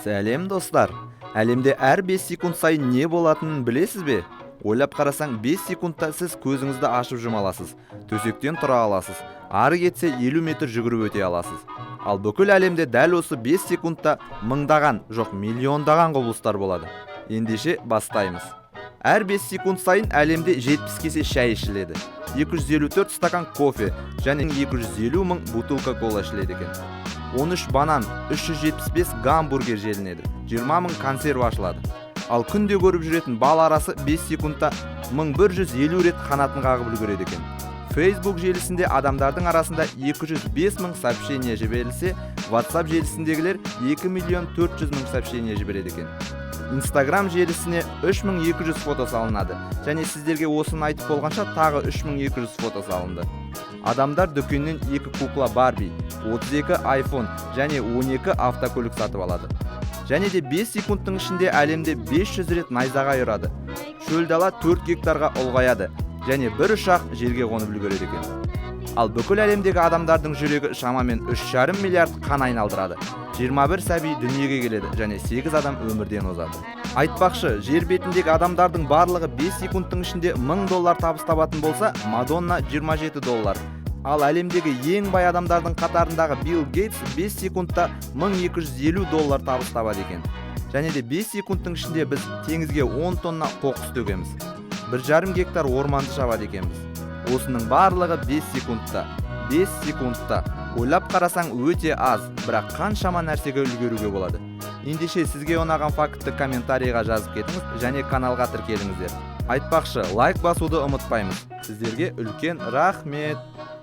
Сәлем достар. Әлемде әр 5 секунд сайын не болатынын білесіз бе? Ойлап қарасаң 5 секундта сіз көзіңізді ашып жұма аласыз, төсектен тұра аласыз, ары кетсе 50 метр жүгіріп өте аласыз. Ал бүкіл әлемде дәл осы 5 секундта мыңдаған, жоқ миллиондаған құбылыстар болады. Ендеше бастаймыз. Әр 5 секунд сайын әлемде 70 кесе шай ішіледі, 254 стакан кофе және 250 мың бутылка кола ішіледі екен. 13 банан, 375 гамбургер желінеді, 20 мың консерв ашылады. Ал күнде көріп жүретін бал арасы 5 секундта 1150 рет қанатын қағып үлгереді екен. Facebook желісінде адамдардың арасында 205 мың сообщение жіберілсе, WhatsApp желісіндегілер 2 миллион 400 мың сообщение жібереді екен. Instagram желісіне 3200 фото салынады, және сіздерге осыны айтып болғанша тағы 3200 фото салынды. Адамдар дүкеннен 2 кукла Барби, 32 iPhone және 12 автокөлік сатып алады. Және де 5 секундтың ішінде әлемде 500 рет найзағай ұрады. Шөл дала 4 гектарға ұлғаяды және бір ұшақ жерге қонып үлгереді екен. Ал бүкіл әлемдегі адамдардың жүрегі шамамен 3,5 миллиард қан айналдырады. 21 сәби дүниеге келеді және 8 адам өмірден озады. Айтпақшы, жер бетіндегі адамдардың барлығы 5 секундтың ішінде $1000 табыс табатын болса, Мадонна $27. Ал әлемдегі ең бай адамдардың қатарындағы Билл Гейтс 5 секундта $1250 табыс табады екен. Және де 5 секундтың ішінде біз теңізге 10 тонна қоқыс төгеміз. 1,5 гектар орманды шабады екенбіз. Осының барлығы 5 секундта. 5 секундта. Ойлап қарасаң өте аз, бірақ қаншама нәрсеге үлгеруге болады. Ендеше сізге ұнаған фактты комментарийға жазып кетіңіз және каналға тіркеліңіздер. Айтпақшы, лайк басуды ұмытпаймыз. Сіздерге үлкен рахмет.